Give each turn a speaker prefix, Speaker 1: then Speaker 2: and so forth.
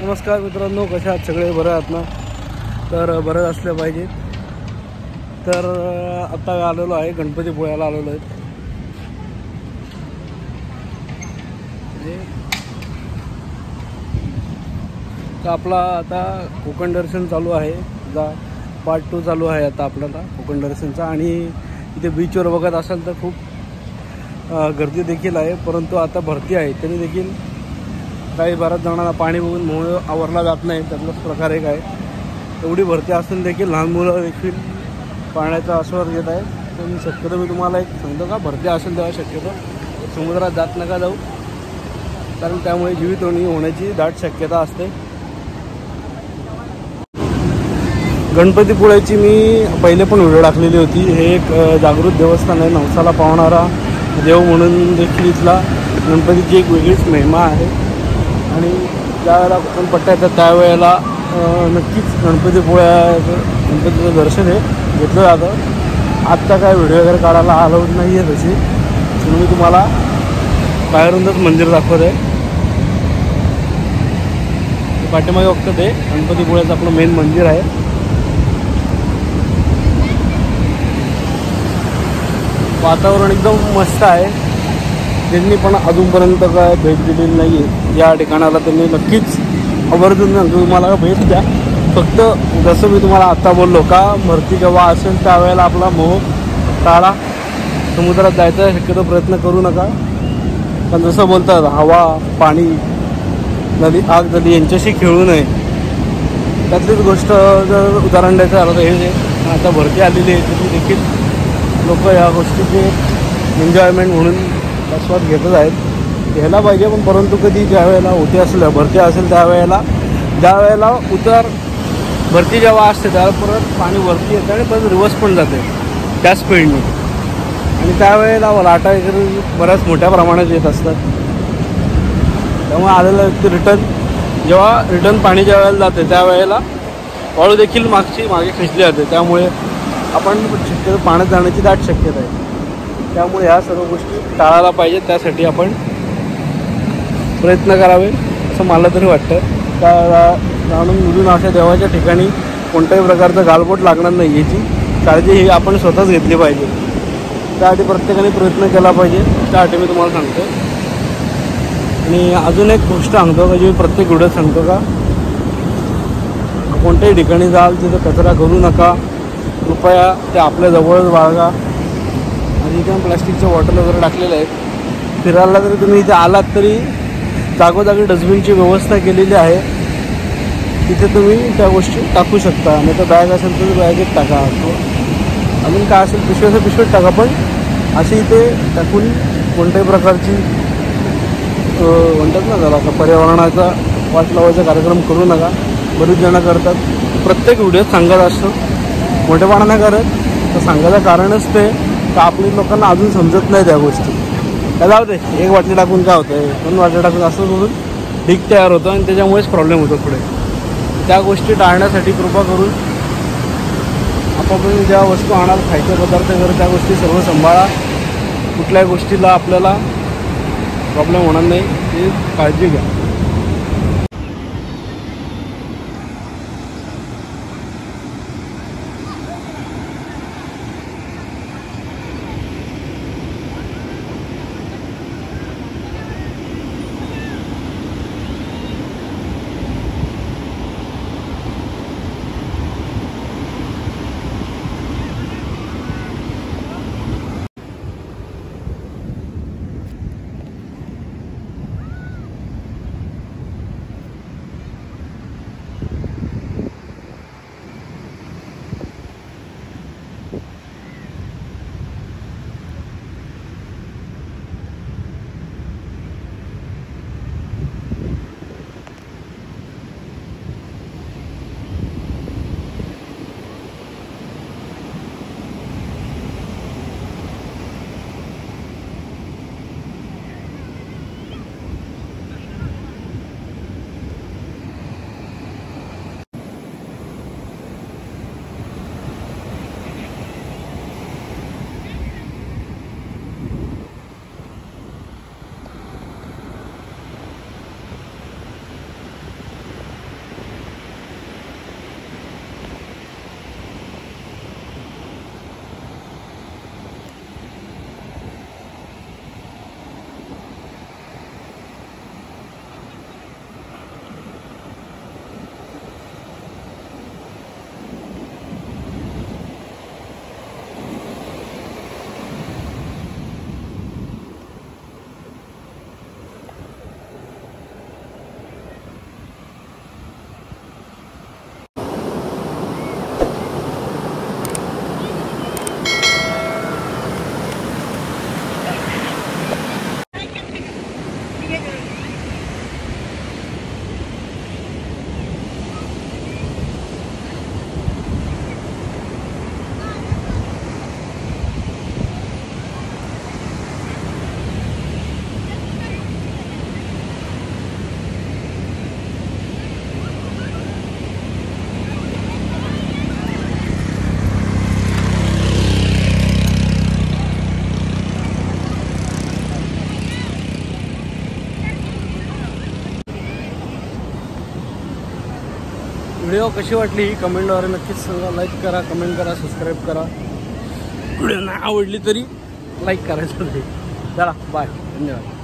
Speaker 1: नमस्कार मित्रांनो, कशा आहात सगळे? बरं आहात ना? तर बरं असलं पाहिजे. तर आता आलेलो आहे, गणपतीपुळ्याला आलेलो आहे. तर आपला आता कोकण दर्शन चालू आहे. पार्ट 2 चालू आहे आता आपल्याला कोकण दर्शनचा. आणि इथे बीचवर बघत असाल तर खूप गर्दी देखील आहे, परंतु आता भरती आहे तरी देखील काही बऱ्याच जणांना पाणी बघून मोह आवरला जात नाही. त्यातलाच प्रकार एक आहे. एवढी भरती असून देखील लहान मुलं देखील पाण्याचा आस्वाद घेत आहे. तर शक्यतो मी तुम्हाला एक सांगतो का, भरती असेल तेव्हा शक्यतो समुद्रात जात नका जाऊ, कारण त्यामुळे जीवितहानी होण्याची दाट शक्यता असते. गणपतीपुळ्याची मी पहिले पण व्हिडिओ टाकलेली होती. हे एक जागृत देवस्थान आहे, नवसाला पावणारा देव म्हणून देखील इथला गणपतीची एक वेगळीच महिमा आहे. आणि ज्यावेळेला कोकण पट्ट्या येतात त्यावेळेला नक्कीच गणपतीचं दर्शन हे घेतलं जातं. आत्ता काय व्हिडिओ वगैरे काढायला अलाउड नाही आहे तशी, म्हणून मी तुम्हाला बाहेरूनच मंदिर दाखवत आहे. पाठीमागे बघतं ते गणपतीपुळ्याचं आपलं मेन मंदिर आहे. वातावरण एकदम मस्त आहे. त्यांनी पण अजूनपर्यंत काय भेट दिलेली नाही आहे या ठिकाणाला, त्यांनी नक्कीच आवर्जून तुम्हाला भेट द्या. फक्त जसं मी तुम्हाला आत्ता बोललो का, भरती जेव्हा असेल त्यावेळेला आपला मोह टाळा. समुद्रात जायचा शक्यतो प्रयत्न करू नका, पण जसं बोलतात हवा, पाणी, नदी, आग, नदी यांच्याशी खेळू नये. त्यातलीच गोष्ट जर उदाहरण द्यायचं झालं तर हे आता भरती आलेली आहे, तरी देखील लोक या गोष्टीचे एन्जॉयमेंट म्हणून आस्वाद घेतच आहेत. घ्यायला पाहिजे, पण परंतु कधी ज्या वेळेला होते असेल भरती असेल ज्यावेळेला भरती जेव्हा असते त्यावेळेला परत पाणी वरती येतं आणि परत रिवर्स पण जाते त्या स्पीडने. आणि त्यावेळेला लाटा वगैरे बऱ्याच मोठ्या प्रमाणात येत असतात. त्यामुळे आलेला व्यक्ती जेव्हा रिटर्न पाणी ज्या वेळेला जाते त्यावेळेला वाळू देखील मागे खेचली जाते. त्यामुळे आपण शक्यतो पाण्यात जाण्याची दाट शक्यता आहे. त्यामुळे ह्या सर्व गोष्टी टाळायला पाहिजे. त्यासाठी आपण प्रयत्न करावे असं मला तरी वाटतं. जाणून अशा देवाच्या ठिकाणी कोणत्याही प्रकारचं गालबोट लागणार नाही याची काळजी ही आपण स्वतःच घेतली पाहिजे. त्यासाठी प्रत्येकाने प्रयत्न केला पाहिजे. त्यासाठी मी तुम्हाला सांगतो. आणि अजून एक गोष्ट सांगतो का, जी मी प्रत्येक व्हिडिओत सांगतो का, कोणत्याही ठिकाणी जाल तिथं कचरा करू नका. कृपया ते आपल्या जवळच बाळगा. आणि इथे प्लास्टिकच्या बॉटल वगैरे टाकलेल्या आहेत. फिरायला जरी तुम्ही इथे आलात तरी जागोजागी डस्टबिनची व्यवस्था केलेली आहे, तिथे तुम्ही त्या गोष्टी टाकू शकता. नाही तर बॅग असेल तर बॅगेत टाका, अजून काय असेल पिशवीत टाका, पण अशी इथे टाकून कोणत्याही प्रकारची म्हणतात ना जरा आता पर्यावरणाचा वाट लावायचा कार्यक्रम करू नका. बरीच जणं करतात, प्रत्येक व्हिडिओत सांगत असतो. मोठेपणा नाही करत, तर सांगायचं कारणच ते का आपल्या लोकांना अजून समजत नाही त्या गोष्टी. त्या जाऊ दे, एक बाटली टाकून काय होतं, 2 बाटल्या टाकून असं करून ढीग तयार होतं आणि त्याच्यामुळेच प्रॉब्लेम होतो पुढे. त्या गोष्टी टाळण्यासाठी कृपा करून आपण ज्या वस्तू आणाल, खायचे पदार्थ वगैरे, त्या गोष्टी सर्व सांभाळा. कुठल्याही गोष्टीला आपल्याला प्रॉब्लेम होणार नाही ही काळजी घ्या. व्हिडिओ कशी वाटली ही कमेंटद्वारे नक्कीच सांगा. लाईक करा, कमेंट करा, सबस्क्राईब करा. व्हिडिओ नाही आवडली तरी लाईक करायचं नाही. चला बाय, धन्यवाद.